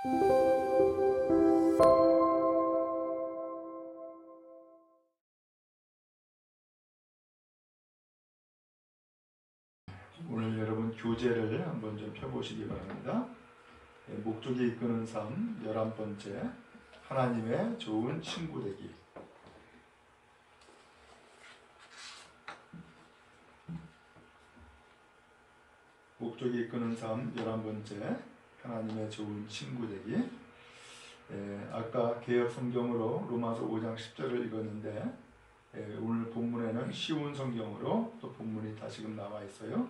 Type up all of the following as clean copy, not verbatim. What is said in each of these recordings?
오늘 여러분 교재를 한번 좀 펴보시기 바랍니다. 목적이 이끄는 삶 11번째, 하나님의 좋은 친구 되기. 목적이 이끄는 삶 11번째, 하나님의 좋은 친구 되기. 아까 개역 성경으로 로마서 5장 10절을 읽었는데, 오늘 본문에는 쉬운 성경으로 또 본문이 다시금 나와 있어요.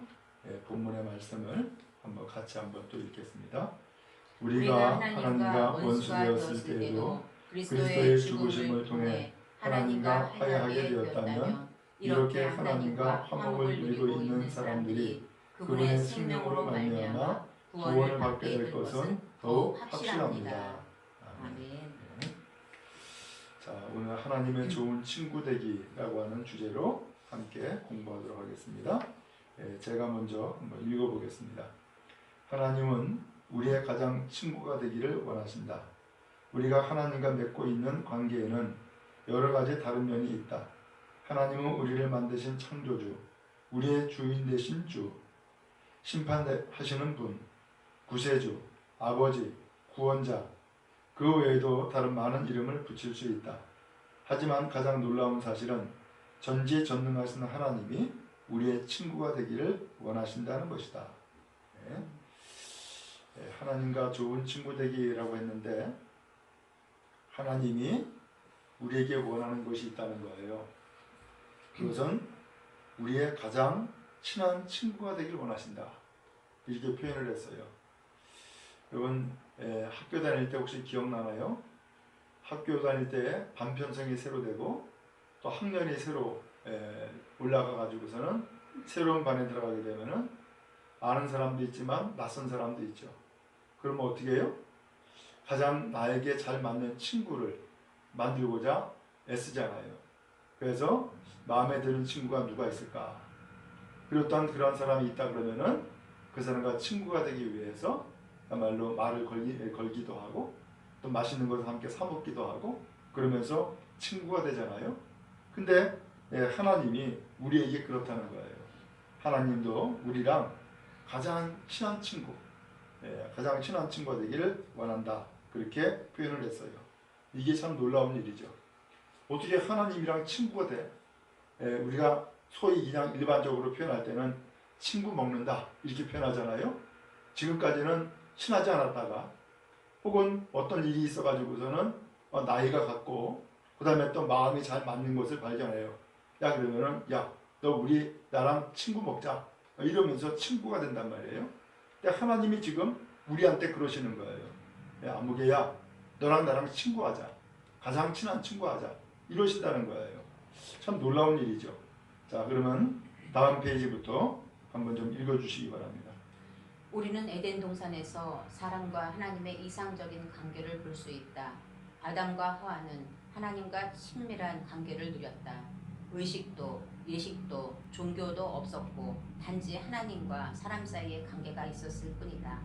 본문의 말씀을 같이 또 읽겠습니다. 우리가 하나님과 원수가 되었을 때에도 그리스도의 죽으심을 통해 하나님과 화해하게 되었다면, 이렇게 하나님과 화목을 누리고 있는 사람들이 그분의 생명으로 말미암아 구원을 받게 될 것은 더욱 확실합니다. 아멘. 자, 오늘 하나님의 좋은 친구 되기라고 하는 주제로 함께 공부하도록 하겠습니다. 제가 먼저 한번 읽어보겠습니다. 하나님은 우리의 가장 친구가 되기를 원하신다. 우리가 하나님과 맺고 있는 관계에는 여러 가지 다른 면이 있다. 하나님은 우리를 만드신 창조주, 우리의 주인 되신 주, 심판하시는 분, 구세주, 아버지, 구원자, 그 외에도 다른 많은 이름을 붙일 수 있다. 하지만 가장 놀라운 사실은 전지전능하신 하나님이 우리의 친구가 되기를 원하신다는 것이다. 하나님과 좋은 친구 되기라고 했는데, 하나님이 우리에게 원하는 것이 있다는 거예요. 그것은 우리의 가장 친한 친구가 되기를 원하신다. 이렇게 표현을 했어요. 여러분, 학교 다닐 때 혹시 기억나나요? 학교 다닐 때 반편성이 새로 되고 또 학년이 새로 올라가 가지고서는 새로운 반에 들어가게 되면은 아는 사람도 있지만 낯선 사람도 있죠. 그러면 어떻게 해요? 가장 나에게 잘 맞는 친구를 만들고자 애쓰잖아요. 그래서 마음에 드는 친구가 누가 있을까? 그리고 또한 그런 사람이 있다 그러면은 그 사람과 친구가 되기 위해서 말로 말을 걸기도 하고 또 맛있는 것을 함께 사 먹기도 하고 그러면서 친구가 되잖아요. 근데 하나님이 우리에게 그렇다는 거예요. 하나님도 우리랑 가장 친한 친구, 가장 친한 친구가 되기를 원한다. 그렇게 표현을 했어요. 이게 참 놀라운 일이죠. 어떻게 하나님이랑 친구가 돼? 우리가 소위 그냥 일반적으로 표현할 때는 친구 먹는다 이렇게 표현하잖아요. 지금까지는 친하지 않았다가 혹은 어떤 일이 있어가지고서는 나이가 같고 그 다음에 또 마음이 잘 맞는 것을 발견해요. 야, 그러면은 야, 너 나랑 친구 먹자 이러면서 친구가 된단 말이에요. 근데 하나님이 지금 우리한테 그러시는 거예요. 야, 아무개야, 너랑 나랑 친구하자. 가장 친한 친구하자. 이러신다는 거예요. 참 놀라운 일이죠. 자, 그러면 다음 페이지부터 한번 좀 읽어주시기 바랍니다. 우리는 에덴 동산에서 사람과 하나님의 이상적인 관계를 볼 수 있다. 아담과 하와는 하나님과 친밀한 관계를 누렸다. 의식도 예식도 종교도 없었고 단지 하나님과 사람 사이의 관계가 있었을 뿐이다.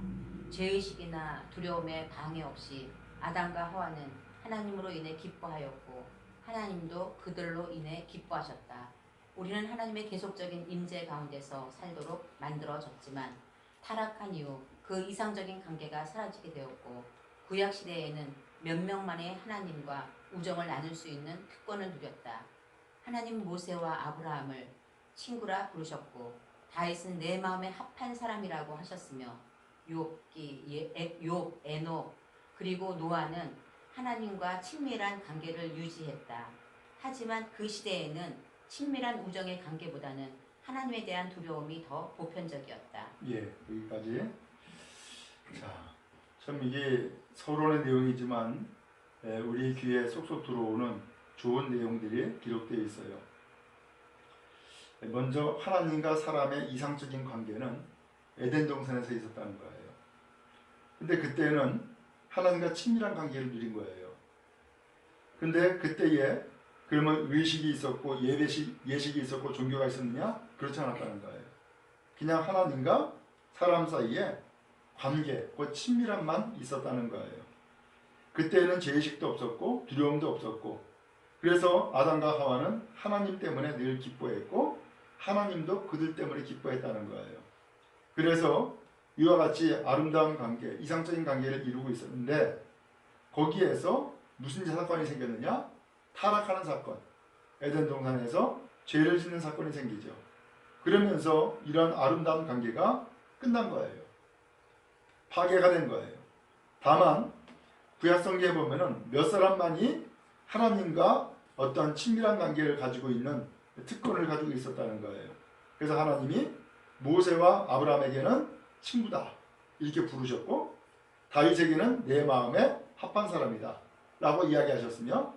죄의식이나 두려움에 방해 없이 아담과 하와는 하나님으로 인해 기뻐하였고 하나님도 그들로 인해 기뻐하셨다. 우리는 하나님의 계속적인 임재 가운데서 살도록 만들어졌지만 타락한 이후 그 이상적인 관계가 사라지게 되었고 구약시대에는 몇 명만의 하나님과 우정을 나눌 수 있는 특권을 누렸다. 하나님 모세와 아브라함을 친구라 부르셨고 다윗은 내 마음에 합한 사람이라고 하셨으며 욥, 에녹 그리고 노아는 하나님과 친밀한 관계를 유지했다. 하지만 그 시대에는 친밀한 우정의 관계보다는 하나님에 대한 두려움이 더 보편적이었다. 예, 여기까지. 자, 참 이게 서론의 내용이지만 우리 귀에 쏙쏙 들어오는 좋은 내용들이 기록되어 있어요. 먼저 하나님과 사람의 이상적인 관계는 에덴 동산에서 있었다는 거예요. 근데 그때는 하나님과 친밀한 관계를 누린 거예요. 근데 그때에 그러면 의식이 있었고 예식이 있었고 종교가 있었느냐? 그렇지 않았다는 거예요. 그냥 하나님과 사람 사이에 관계, 그 친밀함만 있었다는 거예요. 그때는 죄의식도 없었고 두려움도 없었고, 그래서 아담과 하와는 하나님 때문에 늘 기뻐했고 하나님도 그들 때문에 기뻐했다는 거예요. 그래서 이와 같이 아름다운 관계, 이상적인 관계를 이루고 있었는데, 거기에서 무슨 사건이 생겼느냐? 타락하는 사건, 에덴 동산에서 죄를 짓는 사건이 생기죠. 그러면서 이런 아름다운 관계가 끝난 거예요. 파괴가 된 거예요. 다만 구약성경에 보면은 몇 사람만이 하나님과 어떤 친밀한 관계를 가지고 있는 특권을 가지고 있었다는 거예요. 그래서 하나님이 모세와 아브라함에게는 친구다 이렇게 부르셨고, 다윗에게는 내 마음에 합한 사람이다 라고 이야기하셨으며,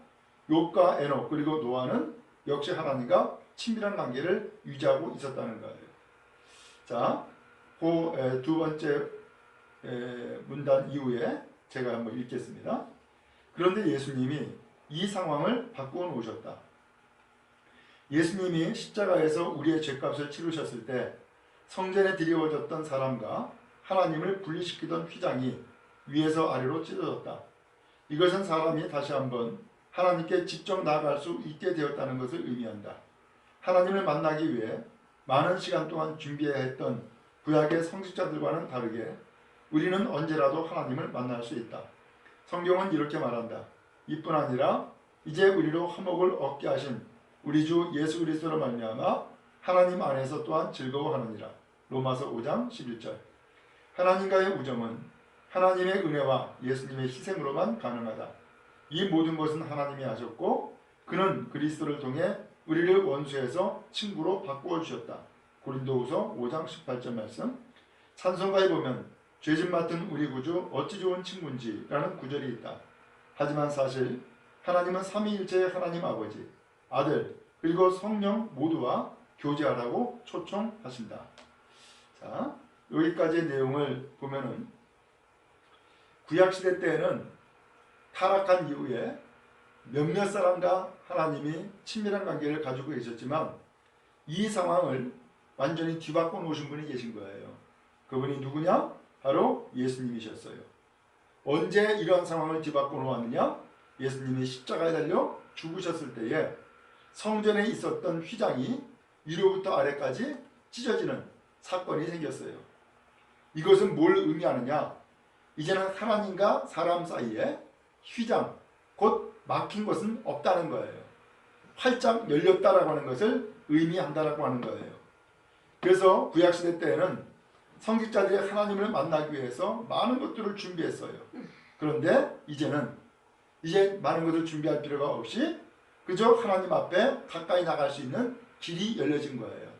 욥과 에녹 그리고 노아는 역시 하나님과 친밀한 관계를 유지하고 있었다는 거예요. 자, 그 두 번째 문단 이후에 제가 한번 읽겠습니다. 그런데 예수님이 이 상황을 바꾸어 놓으셨다. 예수님이 십자가에서 우리의 죄값을 치르셨을 때 성전에 드리워졌던 사람과 하나님을 분리시키던 휘장이 위에서 아래로 찢어졌다. 이것은 사람이 다시 한번 하나님께 직접 나아갈 수 있게 되었다는 것을 의미한다. 하나님을 만나기 위해 많은 시간 동안 준비해야 했던 구약의 성직자들과는 다르게 우리는 언제라도 하나님을 만날 수 있다. 성경은 이렇게 말한다. 이뿐 아니라 이제 우리로 화목을 얻게 하신 우리 주 예수 그리스도로 말미암아 하나님 안에서 또한 즐거워하느니라. 로마서 5장 11절. 하나님과의 우정은 하나님의 은혜와 예수님의 희생으로만 가능하다. 이 모든 것은 하나님이 하셨고 그는 그리스도를 통해 우리를 원수에서 친구로 바꾸어 주셨다. 고린도후서 5장 18절 말씀. 찬송가에 보면 죄짐 맡은 우리 구주 어찌 좋은 친구인지 라는 구절이 있다. 하지만 사실 하나님은 삼위일체의 하나님 아버지, 아들, 그리고 성령 모두와 교제하라고 초청하신다. 자, 여기까지의 내용을 보면은 구약시대 때에는 타락한 이후에 몇몇 사람과 하나님이 친밀한 관계를 가지고 계셨지만 이 상황을 완전히 뒤바꿔 놓으신 분이 계신 거예요. 그분이 누구냐? 바로 예수님이셨어요. 언제 이러한 상황을 뒤바꿔 놓았느냐? 예수님이 십자가에 달려 죽으셨을 때에 성전에 있었던 휘장이 위로부터 아래까지 찢어지는 사건이 생겼어요. 이것은 뭘 의미하느냐? 이제는 하나님과 사람 사이에 휘장, 곧 막힌 것은 없다는 거예요. 활짝 열렸다라고 하는 것을 의미한다라고 하는 거예요. 그래서 구약시대 때에는 성직자들이 하나님을 만나기 위해서 많은 것들을 준비했어요. 그런데 이제 많은 것을 준비할 필요가 없이 그저 하나님 앞에 가까이 나갈 수 있는 길이 열려진 거예요.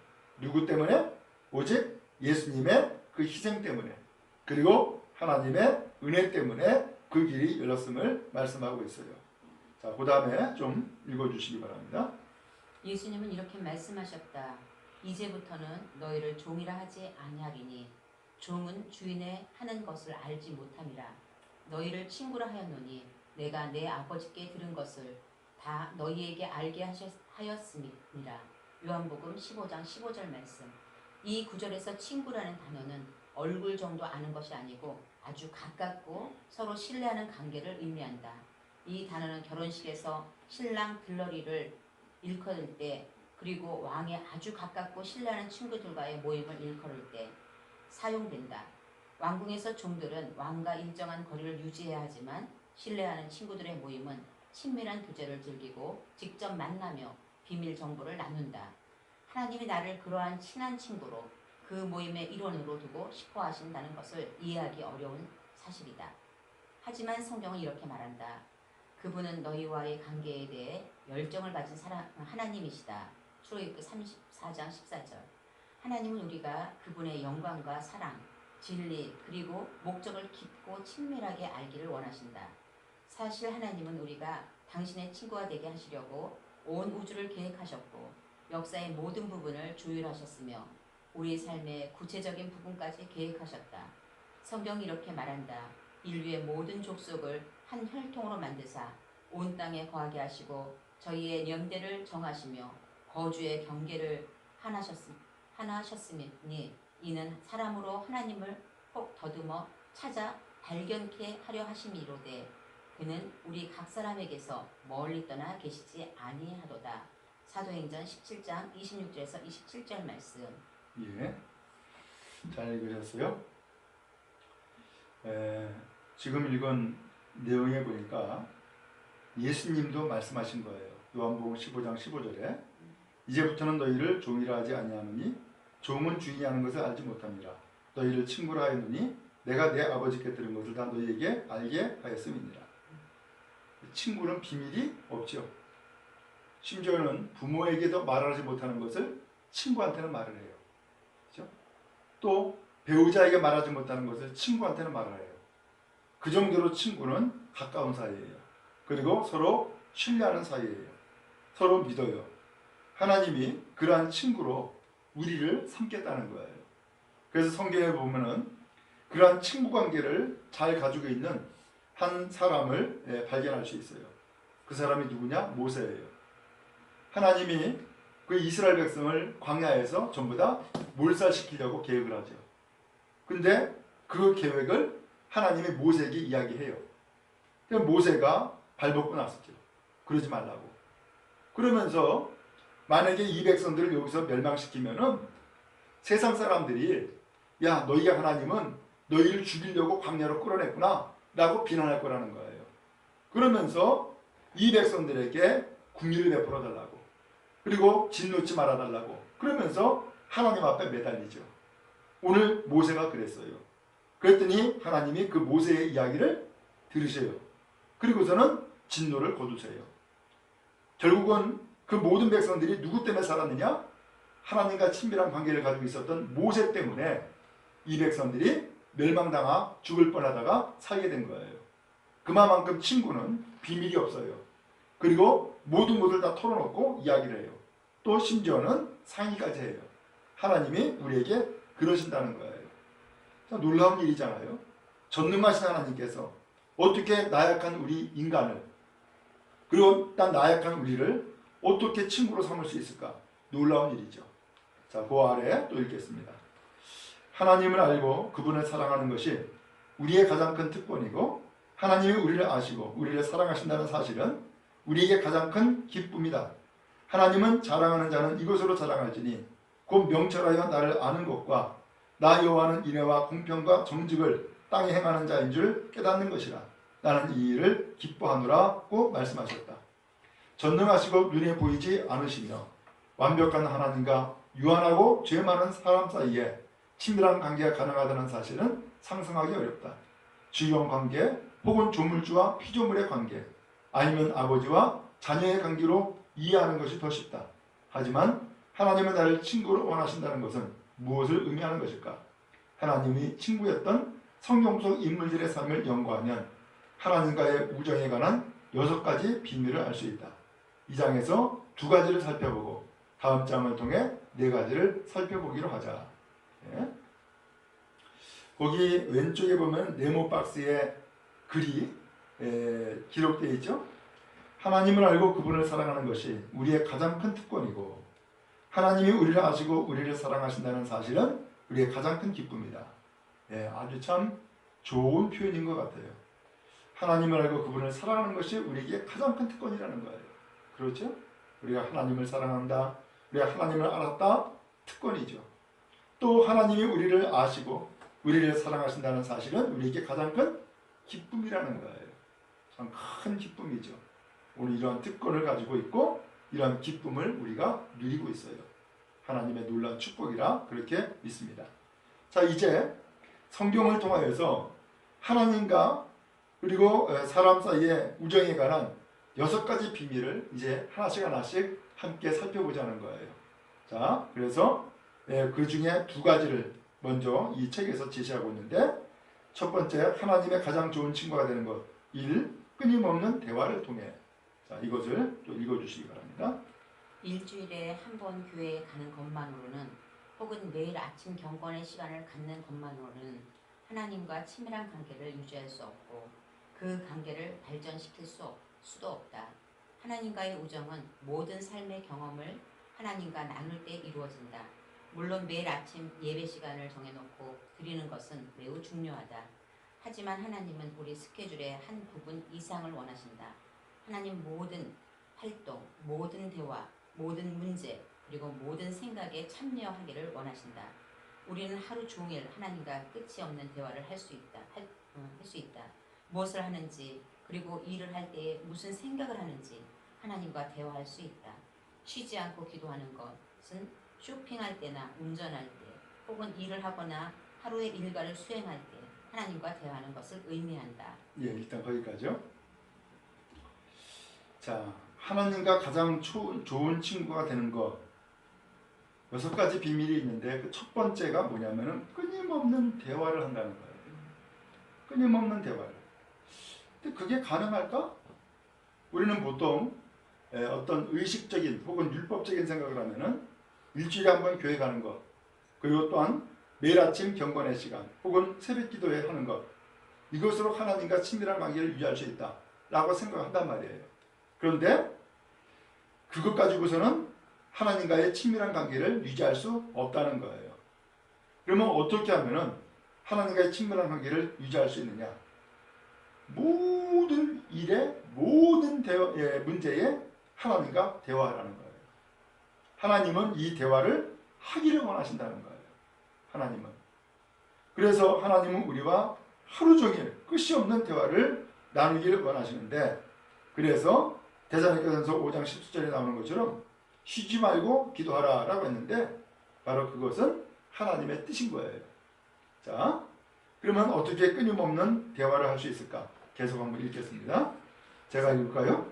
누구 때문에? 오직 예수님의 그 희생 때문에, 그리고 하나님의 은혜 때문에 그 길이 열렸음을 말씀하고 있어요. 자, 그 다음에 좀 읽어주시기 바랍니다. 예수님은 이렇게 말씀하셨다. 이제부터는 너희를 종이라 하지 아니하리니 종은 주인의 하는 것을 알지 못함이라. 너희를 친구라 하였노니 내가 내 아버지께 들은 것을 다 너희에게 알게 하였음이니라. 요한복음 15장 15절 말씀. 이 구절에서 친구라는 단어는 얼굴 정도 아는 것이 아니고 아주 가깝고 서로 신뢰하는 관계를 의미한다. 이 단어는 결혼식에서 신랑 들러리를 일컬을 때, 그리고 왕의 아주 가깝고 신뢰하는 친구들과의 모임을 일컬을 때 사용된다. 왕궁에서 종들은 왕과 일정한 거리를 유지해야 하지만 신뢰하는 친구들의 모임은 친밀한 교제를 즐기고 직접 만나며 비밀 정보를 나눈다. 하나님이 나를 그러한 친한 친구로 그 모임의 일원으로 두고 싶어 하신다는 것을 이해하기 어려운 사실이다. 하지만 성경은 이렇게 말한다. 그분은 너희와의 관계에 대해 열정을 가진 하나님이시다. 출애굽기 34장 14절. 하나님은 우리가 그분의 영광과 사랑, 진리, 그리고 목적을 깊고 친밀하게 알기를 원하신다. 사실 하나님은 우리가 당신의 친구가 되게 하시려고 온 우주를 계획하셨고 역사의 모든 부분을 조율하셨으며 우리 삶의 구체적인 부분까지 계획하셨다. 성경이 이렇게 말한다. 인류의 모든 족속을 한 혈통으로 만드사 온 땅에 거하게 하시고 저희의 연대를 정하시며 거주의 경계를 하나셨으니 이는 사람으로 하나님을 혹 더듬어 찾아 발견케 하려 하심이로되 그는 우리 각 사람에게서 멀리 떠나 계시지 아니하도다. 사도행전 17장 26절에서 27절 말씀. 예, 잘 읽으셨어요? 지금 읽은 내용에 보니까 예수님도 말씀하신 거예요. 요한복음 15장 15절에 이제부터는 너희를 종이라 하지 아니하노니 종은 주인이 하는 것을 알지 못합니다. 너희를 친구라 하였노니 내가 내 아버지께 들은 것을 다 너희에게 알게 하였음이니라. 친구는 비밀이 없죠. 심지어는 부모에게도 말하지 못하는 것을 친구한테는 말을 해요. 그렇죠? 또 배우자에게 말하지 못하는 것을 친구한테는 말을 해요. 그 정도로 친구는 가까운 사이예요. 그리고 서로 신뢰하는 사이예요. 서로 믿어요. 하나님이 그러한 친구로 우리를 삼겠다는 거예요. 그래서 성경에 보면은 그러한 친구 관계를 잘 가지고 있는 한 사람을 발견할 수 있어요. 그 사람이 누구냐? 모세예요. 하나님이 그 이스라엘 백성을 광야에서 전부 다 몰살시키려고 계획을 하죠. 근데 그 계획을 하나님이 모세에게 이야기해요. 그럼 모세가 발벗고 나섰죠. 그러지 말라고. 그러면서 만약에 이 백성들을 여기서 멸망시키면은 세상 사람들이 야, 너희가 하나님은 너희를 죽이려고 광야로 끌어냈구나 라고 비난할 거라는 거예요. 그러면서 이 백성들에게 긍휼을 베풀어 달라고, 그리고 진노치 말아 달라고, 그러면서 하나님 앞에 매달리죠. 오늘 모세가 그랬어요. 그랬더니 하나님이 그 모세의 이야기를 들으세요. 그리고서는 진노를 거두세요. 결국은 그 모든 백성들이 누구 때문에 살았느냐? 하나님과 친밀한 관계를 가지고 있었던 모세 때문에 이 백성들이 멸망당하 죽을 뻔하다가 살게 된 거예요. 그만큼 친구는 비밀이 없어요. 그리고 모든 것을 다 털어놓고 이야기를 해요. 또 심지어는 상의까지 해요. 하나님이 우리에게 그러신다는 거예요. 참 놀라운 일이잖아요. 전능하신 하나님께서 어떻게 나약한 우리 인간을, 그리고 딱 나약한 우리를 어떻게 친구로 삼을 수 있을까? 놀라운 일이죠. 자, 그 아래 또 읽겠습니다. 하나님을 알고 그분을 사랑하는 것이 우리의 가장 큰 특권이고, 하나님이 우리를 아시고 우리를 사랑하신다는 사실은 우리에게 가장 큰 기쁨이다. 하나님은 자랑하는 자는 이것으로 자랑할지니 곧 명철하여 나를 아는 것과 나 여호와는 인애와 공평과 정직을 땅에 행하는 자인 줄 깨닫는 것이라. 나는 이 일을 기뻐하노라고 말씀하셨다. 전능하시고 눈에 보이지 않으시며 완벽한 하나님과 유한하고 죄 많은 사람 사이에 친밀한 관계가 가능하다는 사실은 상상하기 어렵다. 주형 관계 혹은 조물주와 피조물의 관계, 아니면 아버지와 자녀의 관계로 이해하는 것이 더 쉽다. 하지만 하나님은 나를 친구로 원하신다는 것은 무엇을 의미하는 것일까? 하나님이 친구였던 성경 속 인물들의 삶을 연구하면 하나님과의 우정에 관한 6가지 비밀을 알 수 있다. 이 장에서 2가지를 살펴보고 다음 장을 통해 4가지를 살펴보기로 하자. 네. 거기 왼쪽에 보면 네모 박스에 글이 기록되어 있죠. 하나님을 알고 그분을 사랑하는 것이 우리의 가장 큰 특권이고, 하나님이 우리를 아시고 우리를 사랑하신다는 사실은 우리의 가장 큰 기쁨이다. 아주 참 좋은 표현인 것 같아요. 하나님을 알고 그분을 사랑하는 것이 우리에게 가장 큰 특권이라는 거예요. 그렇죠? 우리가 하나님을 사랑한다, 우리가 하나님을 알았다, 특권이죠. 또 하나님이 우리를 아시고 우리를 사랑하신다는 사실은 우리에게 가장 큰 기쁨이라는 거예요. 참 큰 기쁨이죠. 오늘 이러한 특권을 가지고 있고 이러한 기쁨을 우리가 누리고 있어요. 하나님의 놀라운 축복이라 그렇게 믿습니다. 자, 이제 성경을 통하여서 하나님과 그리고 사람 사이의 우정에 관한 6가지 비밀을 이제 하나씩 함께 살펴보자는 거예요. 자, 그래서 그 중에 2가지를 먼저 이 책에서 제시하고 있는데, 첫 번째, 하나님의 가장 좋은 친구가 되는 것. 1. 끊임없는 대화를 통해. 자, 이것을 또 읽어주시기 바랍니다. 일주일에 한 번 교회에 가는 것만으로는, 혹은 매일 아침 경건의 시간을 갖는 것만으로는 하나님과 친밀한 관계를 유지할 수 없고 그 관계를 발전시킬 수도 없다. 하나님과의 우정은 모든 삶의 경험을 하나님과 나눌 때 이루어진다. 물론 매일 아침 예배 시간을 정해놓고 드리는 것은 매우 중요하다. 하지만 하나님은 우리 스케줄의 한 부분 이상을 원하신다. 하나님 모든 활동, 모든 대화, 모든 문제, 그리고 모든 생각에 참여하기를 원하신다. 우리는 하루 종일 하나님과 끝이 없는 대화를 할 수 있다. 무엇을 하는지, 그리고 일을 할 때에 무슨 생각을 하는지 하나님과 대화할 수 있다. 쉬지 않고 기도하는 것은 쇼핑할 때나 운전할 때, 혹은 일을 하거나 하루의 일과를 수행할 때 하나님과 대화하는 것을 의미한다. 예, 일단 거기까지요. 자, 하나님과 가장 좋은 친구가 되는 것 6가지 비밀이 있는데 그 첫 번째가 뭐냐면은 끊임없는 대화를 한다는 거예요. 끊임없는 대화를. 근데 그게 가능할까? 우리는 보통 어떤 의식적인 혹은 율법적인 생각을 하면은 일주일에 한 번 교회 가는 것, 그리고 또한 매일 아침 경건의 시간 혹은 새벽 기도회 하는 것, 이것으로 하나님과 친밀한 관계를 유지할 수 있다 라고 생각한단 말이에요. 그런데 그것 가지고서는 하나님과의 친밀한 관계를 유지할 수 없다는 거예요. 그러면 어떻게 하면은 하나님과의 친밀한 관계를 유지할 수 있느냐? 모든 일에, 모든 문제에 하나님과 대화하라는 거예요. 하나님은 이 대화를 하기를 원하신다는 거예요. 하나님은. 그래서 하나님은 우리와 하루 종일 끝이 없는 대화를 나누기를 원하시는데, 그래서 데살로니가전서 5장 17절에 나오는 것처럼 쉬지 말고 기도하라 라고 했는데 바로 그것은 하나님의 뜻인 거예요. 자, 그러면 어떻게 끊임없는 대화를 할 수 있을까? 계속 한번 읽겠습니다. 제가 읽을까요?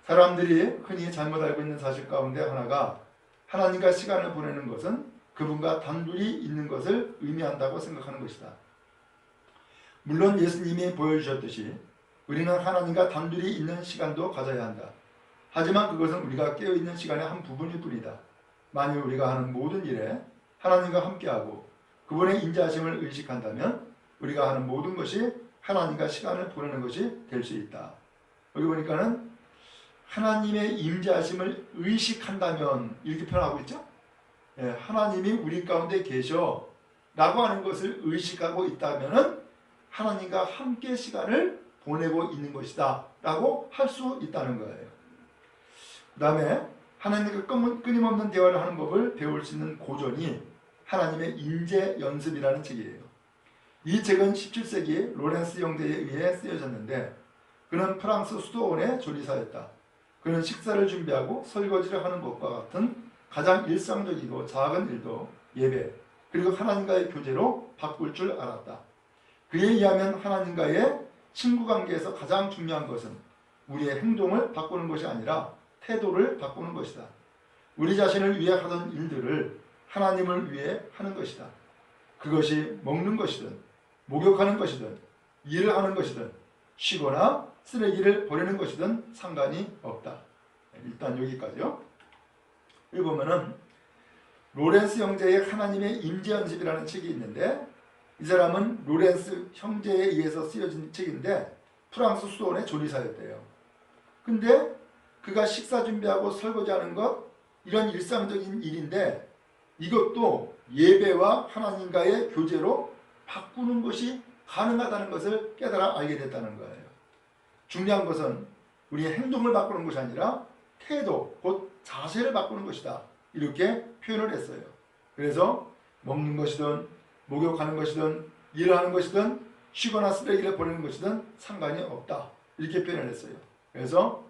사람들이 흔히 잘못 알고 있는 사실 가운데 하나가 하나님과 시간을 보내는 것은 그분과 단둘이 있는 것을 의미한다고 생각하는 것이다. 물론 예수님이 보여주셨듯이 우리는 하나님과 단둘이 있는 시간도 가져야 한다. 하지만 그것은 우리가 깨어있는 시간의 한 부분일 뿐이다. 만일 우리가 하는 모든 일에 하나님과 함께하고 그분의 인자하심을 의식한다면 우리가 하는 모든 것이 하나님과 시간을 보내는 것이 될 수 있다. 여기 보니까는 하나님의 임재하심을 의식한다면 이렇게 표현하고 있죠. 예, 하나님이 우리 가운데 계셔 라고 하는 것을 의식하고 있다면 하나님과 함께 시간을 보내고 있는 것이다 라고 할 수 있다는 거예요. 그 다음에 하나님과 끊임없는 대화를 하는 법을 배울 수 있는 고전이 하나님의 임재 연습이라는 책이에요. 이 책은 17세기 로렌스 형제에 의해 쓰여졌는데 그는 프랑스 수도원의 조리사였다. 그는 식사를 준비하고 설거지를 하는 것과 같은 가장 일상적이고 작은 일도 예배 그리고 하나님과의 교제로 바꿀 줄 알았다. 그에 의하면 하나님과의 친구관계에서 가장 중요한 것은 우리의 행동을 바꾸는 것이 아니라 태도를 바꾸는 것이다. 우리 자신을 위해 하던 일들을 하나님을 위해 하는 것이다. 그것이 먹는 것이든 목욕하는 것이든 일을 하는 것이든 쉬거나 쓰레기를 버리는 것이든 상관이 없다. 일단 여기까지요. 여기 보면은 로렌스 형제의 하나님의 임재연습이라는 책이 있는데 이 사람은 로렌스 형제에 의해서 쓰여진 책인데 프랑스 수도원의 조리사였대요. 근데 그가 식사 준비하고 설거지하는 것 이런 일상적인 일인데 이것도 예배와 하나님과의 교제로 바꾸는 것이 가능하다는 것을 깨달아 알게 됐다는 거예요. 중요한 것은 우리의 행동을 바꾸는 것이 아니라 태도, 곧 자세를 바꾸는 것이다. 이렇게 표현을 했어요. 그래서 먹는 것이든 목욕하는 것이든 일하는 것이든 쉬거나 쓰레기를 버리는 것이든 상관이 없다. 이렇게 표현을 했어요. 그래서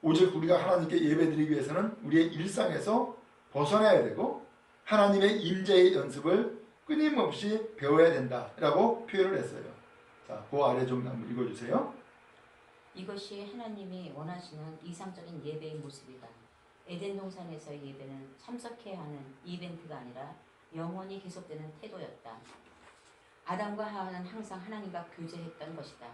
오직 우리가 하나님께 예배드리기 위해서는 우리의 일상에서 벗어나야 되고 하나님의 임재의 연습을 끊임없이 배워야 된다라고 표현을 했어요. 자, 그 아래 좀 한번 읽어주세요. 이것이 하나님이 원하시는 이상적인 예배의 모습이다. 에덴 동산에서의 예배는 참석해야 하는 이벤트가 아니라 영원히 계속되는 태도였다. 아담과 하와는 항상 하나님과 교제했던 것이다.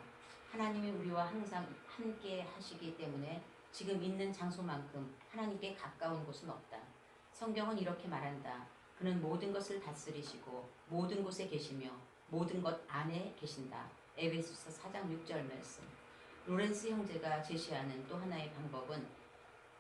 하나님이 우리와 항상 함께 하시기 때문에 지금 있는 장소만큼 하나님께 가까운 곳은 없다. 성경은 이렇게 말한다. 그는 모든 것을 다스리시고 모든 곳에 계시며 모든 것 안에 계신다. 에베소서 4장 6절 말씀. 로렌스 형제가 제시하는 또 하나의 방법은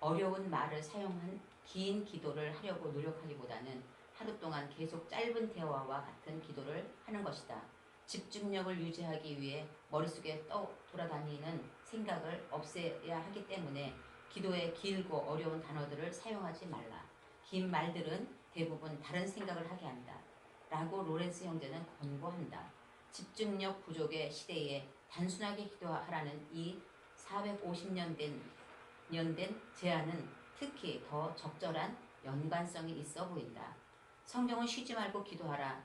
어려운 말을 사용한 긴 기도를 하려고 노력하기보다는 하루 동안 계속 짧은 대화와 같은 기도를 하는 것이다. 집중력을 유지하기 위해 머릿속에 돌아다니는 생각을 없애야 하기 때문에 기도에 길고 어려운 단어들을 사용하지 말라. 긴 말들은 대부분 다른 생각을 하게 한다. 라고 로렌스 형제는 권고한다. 집중력 부족의 시대에 단순하게 기도하라는 이 450년 된 제안은 특히 더 적절한 연관성이 있어 보인다. 성경은 쉬지 말고 기도하라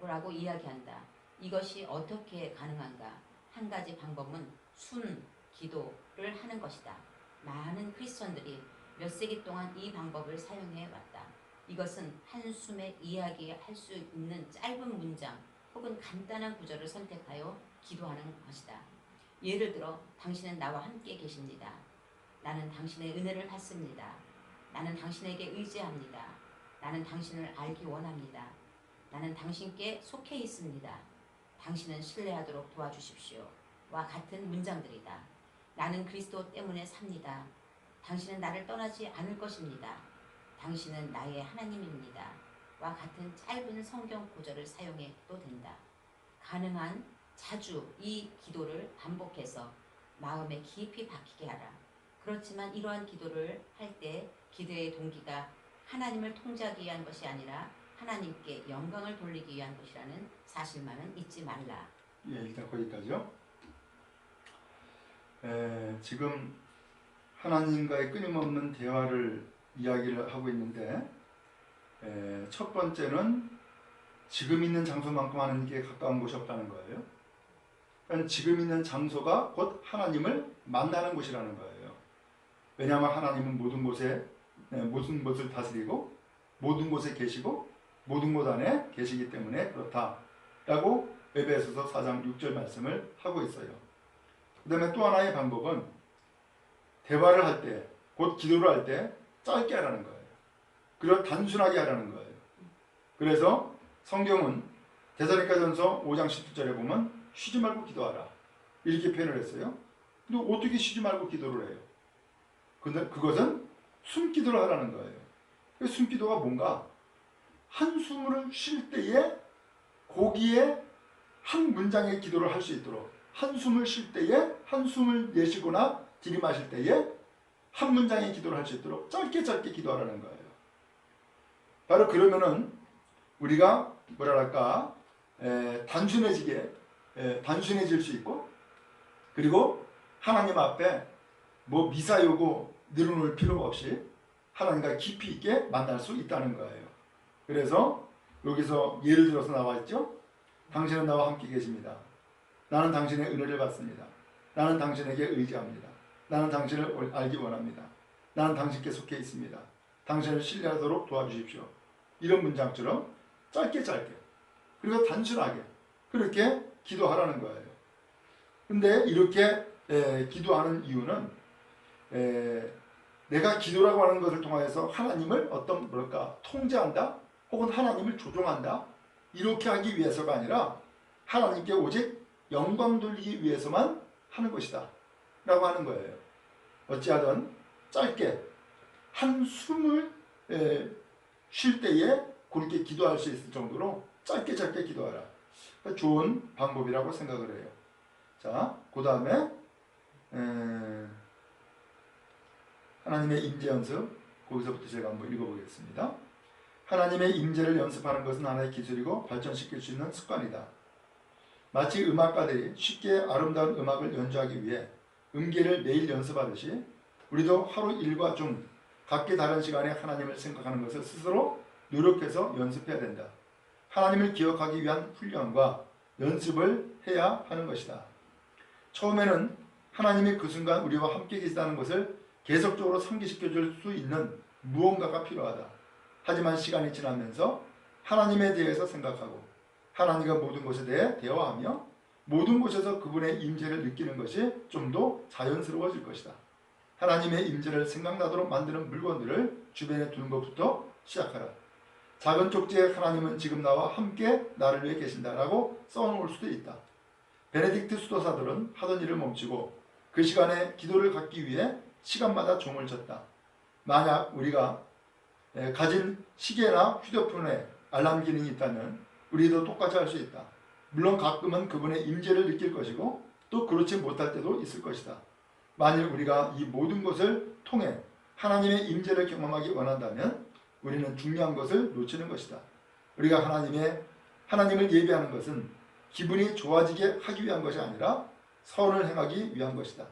라고 이야기한다. 이것이 어떻게 가능한가? 한 가지 방법은 순 기도를 하는 것이다. 많은 크리스천들이 몇 세기 동안 이 방법을 사용해 왔다. 이것은 한숨에 이야기할 수 있는 짧은 문장 혹은 간단한 구절을 선택하여 기도하는 것이다. 예를 들어 당신은 나와 함께 계십니다. 나는 당신의 은혜를 받습니다. 나는 당신에게 의지합니다. 나는 당신을 알기 원합니다. 나는 당신께 속해 있습니다. 당신은 신뢰하도록 도와주십시오. 와 같은 문장들이다. 나는 그리스도 때문에 삽니다. 당신은 나를 떠나지 않을 것입니다. 당신은 나의 하나님입니다. 와 같은 짧은 성경 구절을 사용해도 된다. 가능한 자주 이 기도를 반복해서 마음에 깊이 박히게 하라. 그렇지만 이러한 기도를 할 때 기도의 동기가 하나님을 통제하기 위한 것이 아니라 하나님께 영광을 돌리기 위한 것이라는 사실만은 잊지 말라. 예, 일단 거기까지요. 지금 하나님과의 끊임없는 대화를 이야기를 하고 있는데 첫 번째는 지금 있는 장소만큼 하나님께 가까운 곳이 없다는 거예요. 그러니까 지금 있는 장소가 곧 하나님을 만나는 곳이라는 거예요. 왜냐하면 하나님은 모든 곳에 모든 것을 다스리고 모든 곳에 계시고 모든 곳 안에 계시기 때문에 그렇다라고 에베소서 4장 6절 말씀을 하고 있어요. 그 다음에 또 하나의 방법은 대화를 할 때, 곧 기도를 할 때 짧게 하라는 거예요. 그리고 단순하게 하라는 거예요. 그래서 성경은 데살로니가전서 5장 17절에 보면 쉬지 말고 기도하라 이렇게 표현을 했어요. 근데 어떻게 쉬지 말고 기도를 해요? 근데 그것은 숨기도를 하라는 거예요. 숨기도가 뭔가 한숨을 쉴 때에 거기에 한 문장의 기도를 할 수 있도록 한숨을 쉴 때에 한숨을 내쉬거나 들이마실 때에 한 문장의 기도를 할 수 있도록 짧게 기도하라는 거예요. 바로 그러면은 우리가 뭐랄까 단순해질 수 있고 그리고 하나님 앞에 뭐 미사여고 늘어놓을 필요가 없이 하나님과 깊이 있게 만날 수 있다는 거예요. 그래서 여기서 예를 들어서 나와 있죠. 당신은 나와 함께 계십니다. 나는 당신의 은혜를 받습니다. 나는 당신에게 의지합니다. 나는 당신을 알기 원합니다. 나는 당신께 속해 있습니다. 당신을 신뢰하도록 도와주십시오. 이런 문장처럼 짧게 그리고 단순하게 그렇게 기도하라는 거예요. 근데 이렇게 기도하는 이유는 내가 기도라고 하는 것을 통해서 하나님을 통제한다 혹은 하나님을 조종한다 이렇게 하기 위해서가 아니라 하나님께 오직 영광 돌리기 위해서만 하는 것이다 라고 하는 거예요. 어찌하든 짧게 한숨을 쉴 때에 그렇게 기도할 수 있을 정도로 짧게 기도하라. 좋은 방법이라고 생각을 해요. 자, 그 다음에 하나님의 임재 연습 거기서부터 제가 한번 읽어보겠습니다. 하나님의 임재를 연습하는 것은 하나의 기술이고 발전시킬 수 있는 습관이다. 마치 음악가들이 쉽게 아름다운 음악을 연주하기 위해 음계를 매일 연습하듯이 우리도 하루 일과 중 각기 다른 시간에 하나님을 생각하는 것을 스스로 노력해서 연습해야 된다. 하나님을 기억하기 위한 훈련과 연습을 해야 하는 것이다. 처음에는 하나님이 그 순간 우리와 함께 계시다는 것을 계속적으로 상기시켜 줄 수 있는 무언가가 필요하다. 하지만 시간이 지나면서 하나님에 대해서 생각하고 하나님과 모든 것에 대해 대화하며 모든 곳에서 그분의 임재를 느끼는 것이 좀 더 자연스러워질 것이다. 하나님의 임재를 생각나도록 만드는 물건들을 주변에 두는 것부터 시작하라. 작은 쪽지에 하나님은 지금 나와 함께 나를 위해 계신다라고 써놓을 수도 있다. 베네딕트 수도사들은 하던 일을 멈추고 그 시간에 기도를 갖기 위해 시간마다 종을 쳤다. 만약 우리가 가진 시계나 휴대폰에 알람 기능이 있다면 우리도 똑같이 할 수 있다. 물론 가끔은 그분의 임재를 느낄 것이고 또 그렇지 못할 때도 있을 것이다. 만일 우리가 이 모든 것을 통해 하나님의 임재를 경험하기 원한다면 우리는 중요한 것을 놓치는 것이다. 우리가 하나님을 예배하는 것은 기분이 좋아지게 하기 위한 것이 아니라 선을 행하기 위한 것이다.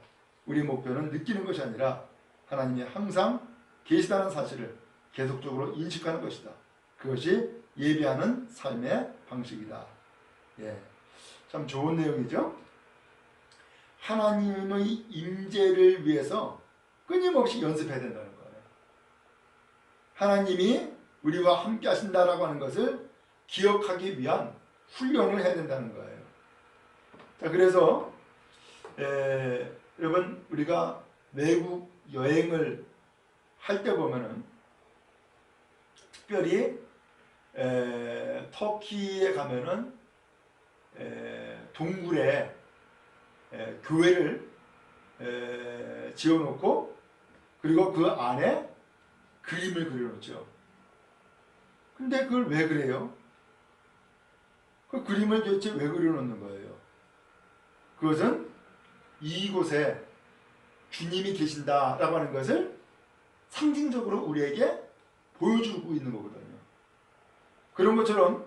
우리 목표는 느끼는 것이 아니라 하나님이 항상 계시다는 사실을 계속적으로 인식하는 것이다. 그것이 예배하는 삶의 방식이다. 예, 참 좋은 내용이죠. 하나님의 임재를 위해서 끊임없이 연습해야 된다는 거예요. 하나님이 우리와 함께 하신다라고 하는 것을 기억하기 위한 훈련을 해야 된다는 거예요. 자, 그래서 여러분 우리가 외국 여행을 할 때 보면은 특별히 터키에 가면은 동굴에 교회를 지어놓고 그리고 그 안에 그림을 그려놓죠. 근데 그걸 왜 그래요? 그 그림을 도대체 왜 그려놓는 거예요? 그것은 이곳에 주님이 계신다라고 하는 것을 상징적으로 우리에게 보여주고 있는 거거든요. 그런 것처럼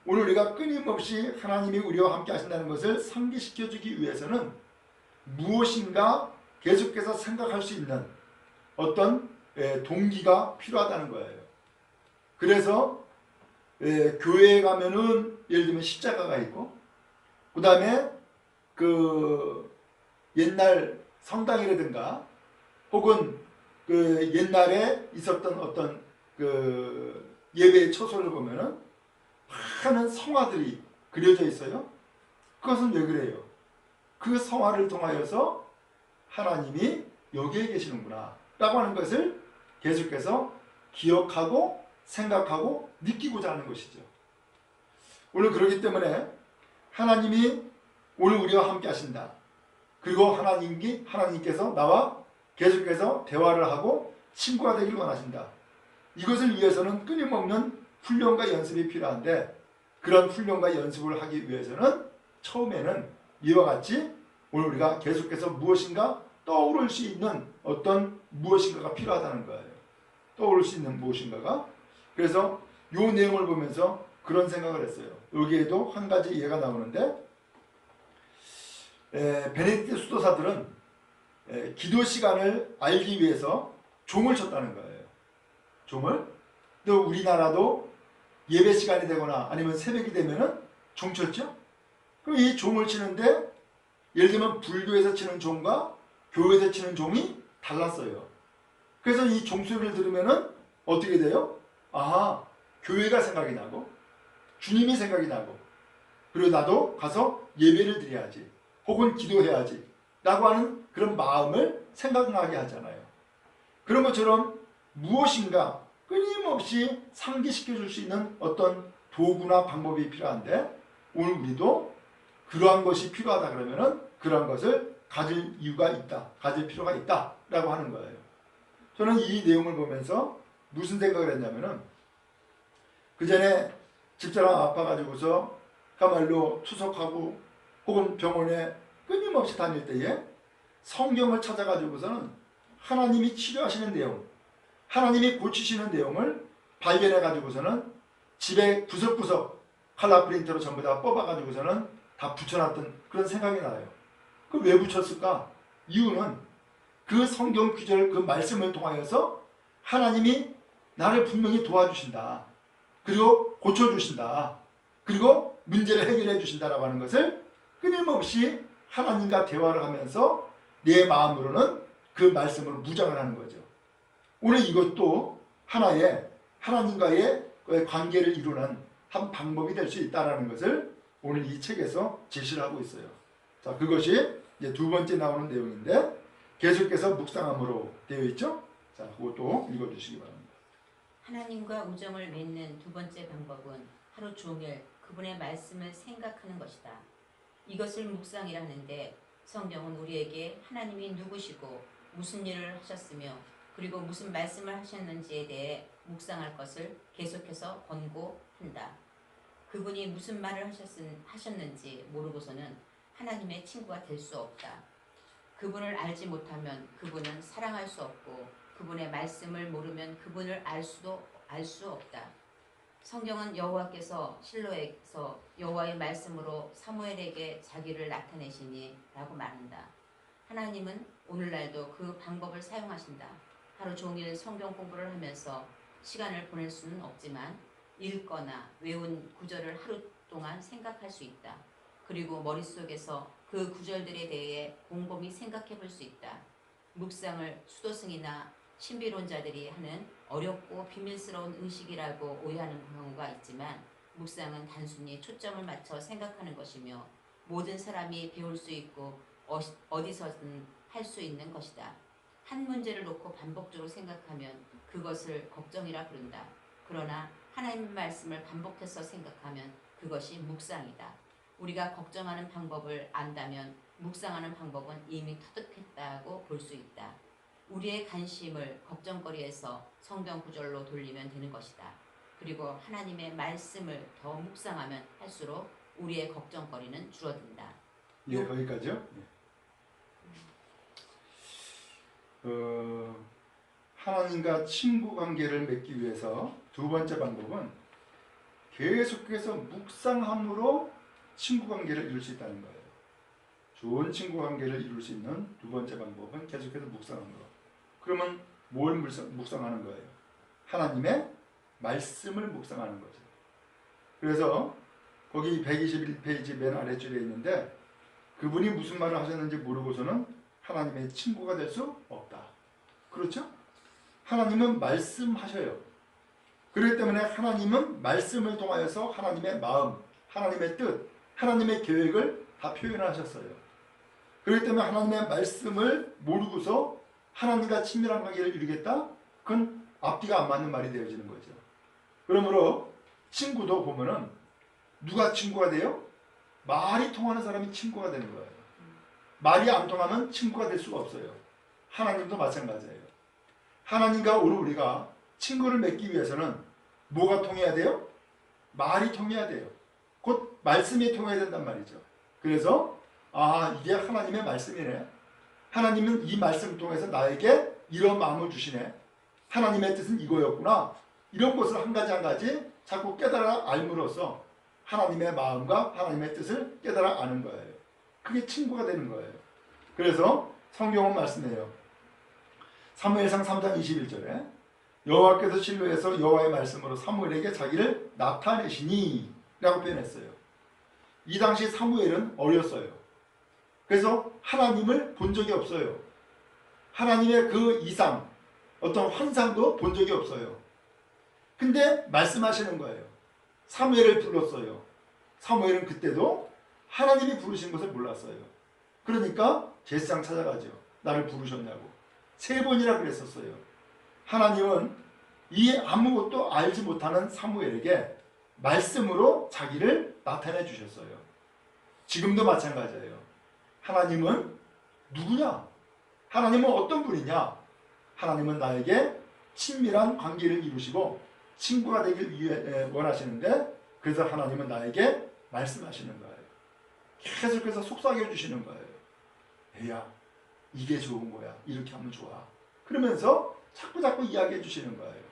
오늘 우리가 끊임없이 하나님이 우리와 함께 하신다는 것을 상기시켜주기 위해서는 무엇인가 계속해서 생각할 수 있는 어떤 동기가 필요하다는 거예요. 그래서 교회에 가면은 예를 들면 십자가가 있고 그 다음에 그 옛날 성당이라든가 혹은 그 옛날에 있었던 어떤 그 예배의 처소를 보면은 많은 성화들이 그려져 있어요. 그것은 왜 그래요? 그 성화를 통하여서 하나님이 여기에 계시는구나 라고 하는 것을 계속해서 기억하고 생각하고 느끼고자 하는 것이죠. 오늘 그렇기 때문에 하나님이 오늘 우리와 함께 하신다. 그리고 하나님께서 나와 계속해서 대화를 하고 친구가 되길 원하신다. 이것을 위해서는 끊임없는 훈련과 연습이 필요한데 그런 훈련과 연습을 하기 위해서는 처음에는 이와 같이 오늘 우리가 계속해서 무엇인가 떠오를 수 있는 어떤 무엇인가가 필요하다는 거예요. 떠오를 수 있는 무엇인가가. 그래서 이 내용을 보면서 그런 생각을 했어요. 여기에도 한 가지 예가 나오는데 베네딕트 수도사들은 기도 시간을 알기 위해서 종을 쳤다는 거예요. 종을. 또 우리나라도 예배 시간이 되거나 아니면 새벽이 되면은 종 쳤죠? 그럼 이 종을 치는데 예를 들면 불교에서 치는 종과 교회에서 치는 종이 달랐어요. 그래서 이 종소리를 들으면은 어떻게 돼요? 아하, 교회가 생각이 나고 주님이 생각이 나고 그리고 나도 가서 예배를 드려야지 혹은 기도해야지 라고 하는 그런 마음을 생각나게 하잖아요. 그런 것처럼 무엇인가 끊임없이 상기시켜 줄 수 있는 어떤 도구나 방법이 필요한데 오늘 우리도 그러한 것이 필요하다 그러면은 그러한 것을 가질 이유가 있다. 가질 필요가 있다 라고 하는 거예요. 저는 이 내용을 보면서 무슨 생각을 했냐면은 그 전에 집사람 아파가지고서 그야말로 투석하고 혹은 병원에 끊임없이 다닐 때에 성경을 찾아가지고서는 하나님이 치료하시는 내용, 하나님이 고치시는 내용을 발견해가지고서는 집에 구석구석 컬러 프린터로 전부 다 뽑아가지고서는 다 붙여놨던 그런 생각이 나요. 그 왜 붙였을까? 이유는 그 성경 구절, 그 말씀을 통하여서 하나님이 나를 분명히 도와주신다. 그리고 고쳐주신다. 그리고 문제를 해결해 주신다라고 하는 것을 끊임없이 하나님과 대화를 하면서 내 마음으로는 그 말씀으로 무장을 하는 거죠. 오늘 이것도 하나의 하나님과의 관계를 이루는 한 방법이 될 수 있다는 것을 오늘 이 책에서 제시를 하고 있어요. 자, 그것이 이제 두 번째 나오는 내용인데 계속해서 묵상함으로 되어 있죠. 자, 그것도 읽어주시기 바랍니다. 하나님과 우정을 맺는 두 번째 방법은 하루 종일 그분의 말씀을 생각하는 것이다. 이것을 묵상이라 하는데 성경은 우리에게 하나님이 누구시고 무슨 일을 하셨으며 그리고 무슨 말씀을 하셨는지에 대해 묵상할 것을 계속해서 권고한다. 그분이 무슨 말을 하셨는지 모르고서는 하나님의 친구가 될 수 없다. 그분을 알지 못하면 그분은 사랑할 수 없고 그분의 말씀을 모르면 그분을 알 수 없다. 성경은 여호와께서 실로에서 여호와의 말씀으로 사무엘에게 자기를 나타내시니 라고 말한다. 하나님은 오늘날도 그 방법을 사용하신다. 하루 종일 성경 공부를 하면서 시간을 보낼 수는 없지만 읽거나 외운 구절을 하루 동안 생각할 수 있다. 그리고 머릿속에서 그 구절들에 대해 곰곰이 생각해 볼 수 있다. 묵상을 수도승이나 신비론자들이 하는 어렵고 비밀스러운 의식이라고 오해하는 경우가 있지만 묵상은 단순히 초점을 맞춰 생각하는 것이며 모든 사람이 배울 수 있고 어디서든 할 수 있는 것이다. 한 문제를 놓고 반복적으로 생각하면 그것을 걱정이라 부른다. 그러나 하나님의 말씀을 반복해서 생각하면 그것이 묵상이다. 우리가 걱정하는 방법을 안다면 묵상하는 방법은 이미 터득했다고 볼 수 있다. 우리의 관심을 걱정거리에서 성경 구절로 돌리면 되는 것이다. 그리고 하나님의 말씀을 더 묵상하면 할수록 우리의 걱정거리는 줄어든다. 예, 거기까지요. 하나님과 친구 관계를 맺기 위해서 두 번째 방법은 계속해서 묵상함으로 친구 관계를 이룰 수 있다는 거예요. 좋은 친구 관계를 이룰 수 있는 두 번째 방법은 계속해서 묵상함으로. 그러면 뭘 묵상하는 거예요? 하나님의 말씀을 묵상하는 거죠. 그래서 거기 121페이지 맨 아래줄에 있는데 그분이 무슨 말을 하셨는지 모르고서는 하나님의 친구가 될 수 없다. 그렇죠? 하나님은 말씀하셔요. 그렇기 때문에 하나님은 말씀을 통하여서 하나님의 마음, 하나님의 뜻, 하나님의 계획을 다 표현하셨어요. 그렇기 때문에 하나님의 말씀을 모르고서 하나님과 친밀한 관계를 이루겠다? 그건 앞뒤가 안 맞는 말이 되어지는 거죠. 그러므로 친구도 보면은 누가 친구가 돼요? 말이 통하는 사람이 친구가 되는 거예요. 말이 안 통하면 친구가 될 수가 없어요. 하나님도 마찬가지예요. 하나님과 우리가 친구를 맺기 위해서는 뭐가 통해야 돼요? 말이 통해야 돼요. 곧 말씀이 통해야 된단 말이죠. 그래서 이게 하나님의 말씀이네. 하나님은 이 말씀을 통해서 나에게 이런 마음을 주시네. 하나님의 뜻은 이거였구나. 이런 것을 한 가지 한 가지 자꾸 깨달아 알므로써 하나님의 마음과 하나님의 뜻을 깨달아 아는 거예요. 그게 친구가 되는 거예요. 그래서 성경은 말씀해요. 사무엘상 3장 21절에 여호와께서 실로에서 여호와의 말씀으로 사무엘에게 자기를 나타내시니 라고 표현했어요. 이 당시 사무엘은 어렸어요. 그래서 하나님을 본 적이 없어요. 하나님의 그 이상, 어떤 환상도 본 적이 없어요. 근데 말씀하시는 거예요. 사무엘을 불렀어요. 사무엘은 그때도 하나님이 부르신 것을 몰랐어요. 그러니까 제사장 찾아가죠. 나를 부르셨냐고. 3번이나 그랬었어요. 하나님은 이 아무것도 알지 못하는 사무엘에게 말씀으로 자기를 나타내 주셨어요. 지금도 마찬가지예요. 하나님은 누구냐? 하나님은 어떤 분이냐? 하나님은 나에게 친밀한 관계를 이루시고 친구가 되길 위해 원하시는데 그래서 하나님은 나에게 말씀하시는 거예요. 계속해서 속삭여 주시는 거예요. 애야, 이게 좋은 거야. 이렇게 하면 좋아. 그러면서 자꾸 이야기해 주시는 거예요.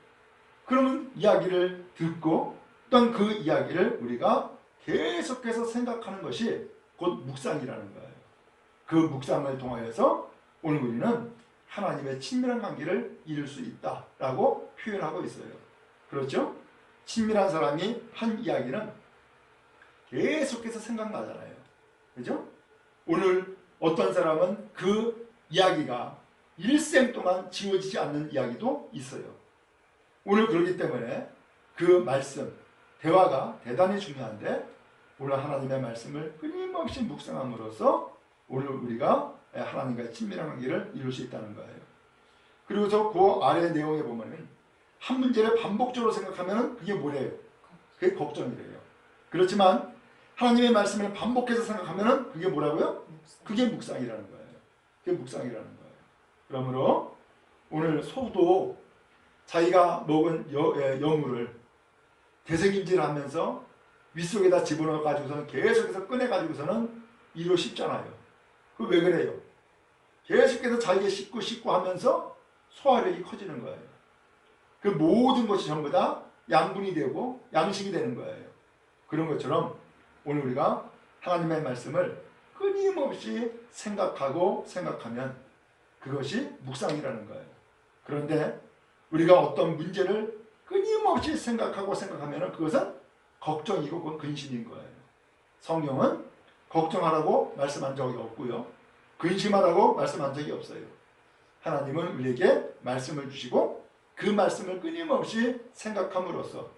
그러면 이야기를 듣고 어떤 그 이야기를 우리가 계속해서 생각하는 것이 곧 묵상이라는 거예요. 그 묵상을 통하여서 오늘 우리는 하나님의 친밀한 관계를 이룰 수 있다라고 표현하고 있어요. 그렇죠? 친밀한 사람이 한 이야기는 계속해서 생각나잖아요. 그죠? 오늘 어떤 사람은 그 이야기가 일생 동안 지워지지 않는 이야기도 있어요. 오늘 그렇기 때문에 그 말씀, 대화가 대단히 중요한데 오늘 하나님의 말씀을 끊임없이 묵상함으로써 오늘 우리가 하나님과의 친밀한 관계를 이룰 수 있다는 거예요. 그리고서 그 아래 내용에 보면은 한 문제를 반복적으로 생각하면 그게 뭐래요? 그게 걱정이래요. 그렇지만 하나님의 말씀을 반복해서 생각하면 그게 뭐라고요? 그게 묵상이라는 거예요. 그게 묵상이라는 거예요. 그러므로 오늘 소도 자기가 먹은 여물을 되새김질하면서 윗속에다 집어넣어 가지고서는 계속해서 꺼내 가지고서는 이로 씹잖아요. 그 왜 그래요? 계속해서 자기가 씹고 하면서 소화력이 커지는 거예요. 그 모든 것이 전부 다 양분이 되고 양식이 되는 거예요. 그런 것처럼 오늘 우리가 하나님의 말씀을 끊임없이 생각하면 그것이 묵상이라는 거예요. 그런데 우리가 어떤 문제를 끊임없이 생각하면 그것은 걱정이고 그건 근심인 거예요. 성경은 걱정하라고 말씀한 적이 없고요. 근심하라고 말씀한 적이 없어요. 하나님은 우리에게 말씀을 주시고 그 말씀을 끊임없이 생각함으로써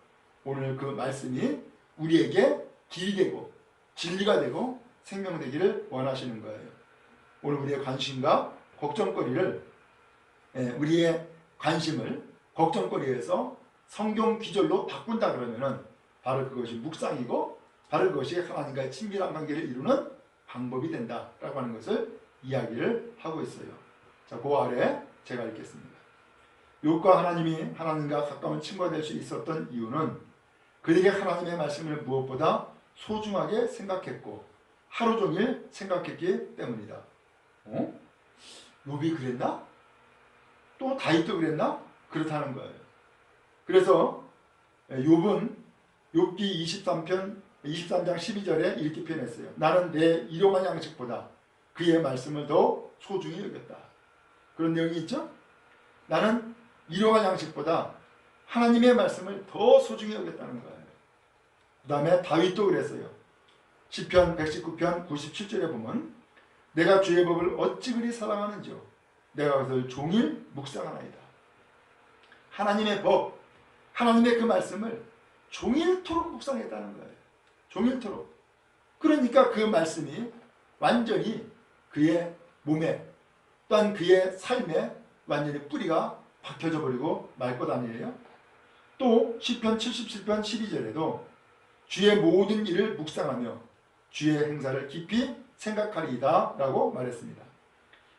오늘 그 말씀이 우리에게 길이 되고 진리가 되고 생명되기를 원하시는 거예요. 오늘 우리의 관심과 걱정거리를 우리의 관심을 걱정거리에서 성경 기절로 바꾼다 그러면은 바로 그것이 묵상이고 바로 그것이 하나님과의 친밀한 관계를 이루는 방법이 된다라고 하는 것을 이야기를 하고 있어요. 자, 그 아래 제가 읽겠습니다. 욥과 하나님이 하나님과 가까운 친구가 될 수 있었던 이유는 그에게 하나님의 말씀을 무엇보다 소중하게 생각했고 하루 종일 생각했기 때문이다. 욥이 그랬나? 또 다윗도 그랬나? 그렇다는 거예요. 그래서 욥은 욥기 23장 12절에 이렇게 표현했어요. 나는 내 일용할 양식보다 그의 말씀을 더 소중히 여겼다. 그런 내용이 있죠? 나는 일용할 양식보다 하나님의 말씀을 더 소중히 여겼다는 거예요. 그 다음에 다윗도 그랬어요. 시편 119편 97절에 보면 내가 주의 법을 어찌 그리 사랑하는지요 내가 그것을 종일 묵상하나이다. 하나님의 법, 하나님의 그 말씀을 종일토록 묵상했다는 거예요. 종일토록. 그러니까 그 말씀이 완전히 그의 몸에 또한 그의 삶에 완전히 뿌리가 박혀져 버리고 말 것 아니에요. 또 시편 77편 12절에도 주의 모든 일을 묵상하며 주의 행사를 깊이 생각하리이다 라고 말했습니다.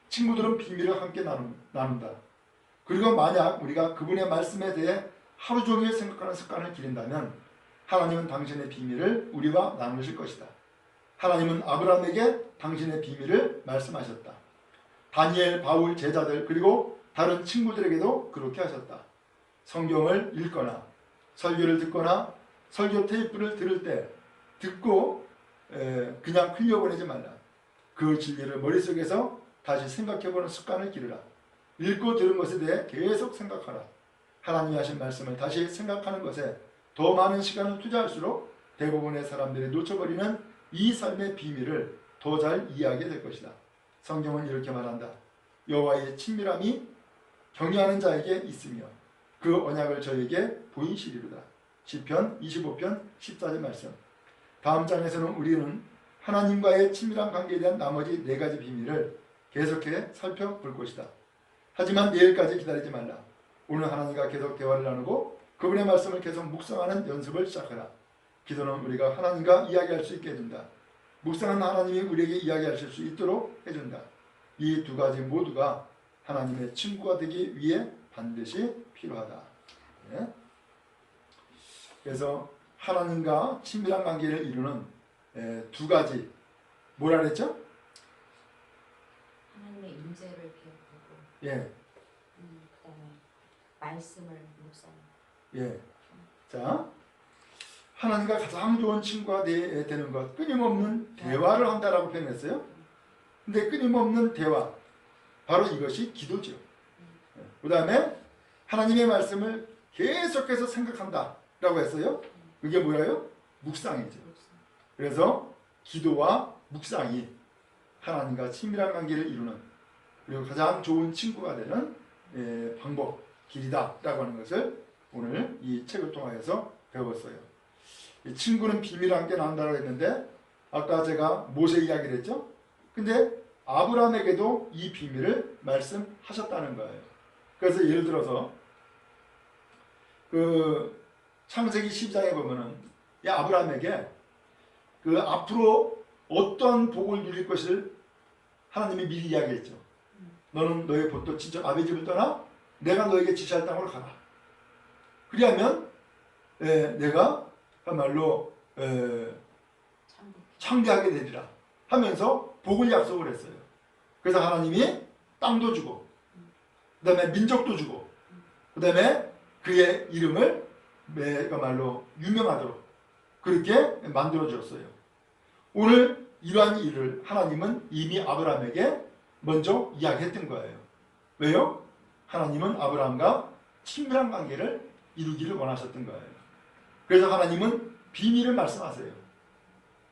친구들은 비밀을 함께 나눈다. 그리고 만약 우리가 그분의 말씀에 대해 하루 종일 생각하는 습관을 기른다면 하나님은 당신의 비밀을 우리와 나누실 것이다. 하나님은 아브라함에게 당신의 비밀을 말씀하셨다. 다니엘, 바울, 제자들 그리고 다른 친구들에게도 그렇게 하셨다. 성경을 읽거나 설교를 듣거나 설교 테이프를 들을 때 듣고 그냥 흘려보내지 말라. 그 진리를 머릿속에서 다시 생각해보는 습관을 기르라. 읽고 들은 것에 대해 계속 생각하라. 하나님이 하신 말씀을 다시 생각하는 것에 더 많은 시간을 투자할수록 대부분의 사람들이 놓쳐버리는 이 삶의 비밀을 더 잘 이해하게 될 것이다. 성경은 이렇게 말한다. 여호와의 친밀함이 경외하는 자에게 있으며 그 언약을 저에게 보이시리로다. 시편 25편 14절 말씀. 다음 장에서는 우리는 하나님과의 친밀한 관계에 대한 나머지 4가지 비밀을 계속해 살펴볼 것이다. 하지만 내일까지 기다리지 말라. 오늘 하나님과 계속 대화를 나누고 그분의 말씀을 계속 묵상하는 연습을 시작하라. 기도는 우리가 하나님과 이야기할 수 있게 해준다. 묵상은 하나님이 우리에게 이야기하실 수 있도록 해준다. 이 2가지 모두가 하나님의 친구가 되기 위해 반드시 필요하다. 네? 그래서 하나님과 친밀한 관계를 이루는 2가지 뭐라 그랬죠? 하나님의 임재를 기억하고 예. 그다음에 말씀을 묵상. 예. 자, 하나님과 가장 좋은 친구가 되는 것, 끊임없는 대화를 한다라고 표현했어요. 근데 끊임없는 대화, 바로 이것이 기도죠. 그 다음에 하나님의 말씀을 계속해서 생각한다라고 했어요. 그게 뭐예요? 묵상이죠. 그래서 기도와 묵상이 하나님과 친밀한 관계를 이루는 그리고 가장 좋은 친구가 되는 방법, 길이다라고 하는 것을 오늘 이 책을 통해서 배웠어요. 친구는 비밀 함께 나눈다고 했는데 아까 제가 모세 이야기를 했죠. 근데 아브라함에게도 이 비밀을 말씀하셨다는 거예요. 그래서 예를 들어서 그 창세기 12장에 보면은 이 아브라함에게 그 앞으로 어떤 복을 누릴 것을 하나님이 미리 이야기했죠. 너는 너의 보통 친척 아비 집을 떠나 내가 너에게 지시할 땅으로 가라. 그리하면 내가 그야말로 창대하게 되리라 하면서 복을 약속을 했어요. 그래서 하나님이 땅도 주고 그 다음에 민족도 주고 그 다음에 그의 이름을 그야말로 유명하도록 그렇게 만들어 주었어요. 오늘 이러한 일을 하나님은 이미 아브라함에게 먼저 이야기했던 거예요. 왜요? 하나님은 아브라함과 친밀한 관계를 이루기를 원하셨던 거예요. 그래서 하나님은 비밀을 말씀하세요.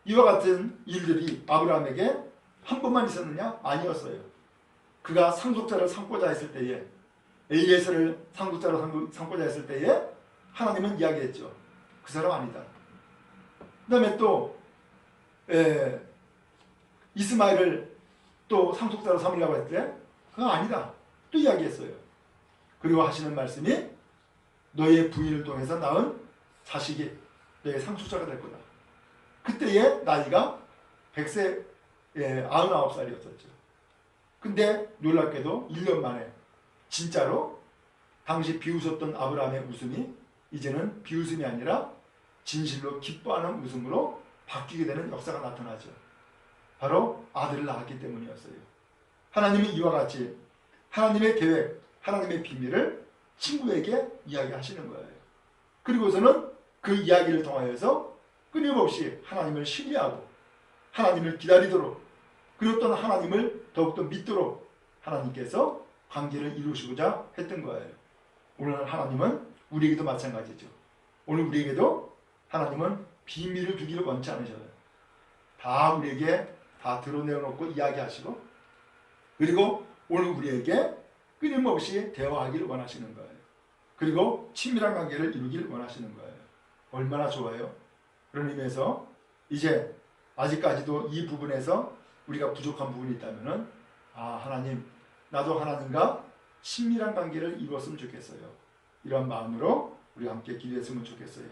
이와 같은 일들이 아브라함에게 한 번만 있었느냐? 아니었어요. 그가 상속자를 삼고자 했을 때에 엘리에셀을 상속자로 삼고자 했을 때에 하나님은 이야기했죠. 그 사람 아니다. 그 다음에 또 이스마엘을 또 상속자로 삼으려고 했을 때 그건 아니다. 또 이야기했어요. 그리고 하시는 말씀이 너의 부인을 통해서 낳은 자식이 너의 상속자가 될 거다. 그때의 나이가 100세 99살이었었죠. 근데 놀랍게도 1년 만에 진짜로 당시 비웃었던 아브라함의 웃음이 이제는 비웃음이 아니라 진실로 기뻐하는 웃음으로 바뀌게 되는 역사가 나타나죠. 바로 아들을 낳았기 때문이었어요. 하나님이 이와 같이 하나님의 계획, 하나님의 비밀을 친구에게 이야기하시는 거예요. 그리고서는 그 이야기를 통하여서 끊임없이 하나님을 신뢰하고 하나님을 기다리도록 그리고 또 하나님을 더욱더 믿도록 하나님께서 관계를 이루시고자 했던 거예요. 오늘 하나님은 우리에게도 마찬가지죠. 오늘 우리에게도 하나님은 비밀을 두기를 원치 않으셔요. 다 우리에게 다 드러내놓고 이야기하시고 그리고 오늘 우리에게 끊임없이 대화하기를 원하시는 거예요. 그리고 친밀한 관계를 이루기를 원하시는 거예요. 얼마나 좋아요. 그런 의미에서 이제 아직까지도 이 부분에서 우리가 부족한 부분이 있다면 하나님 나도 하나님과 친밀한 관계를 이루었으면 좋겠어요. 이런 마음으로 우리 함께 기도했으면 좋겠어요.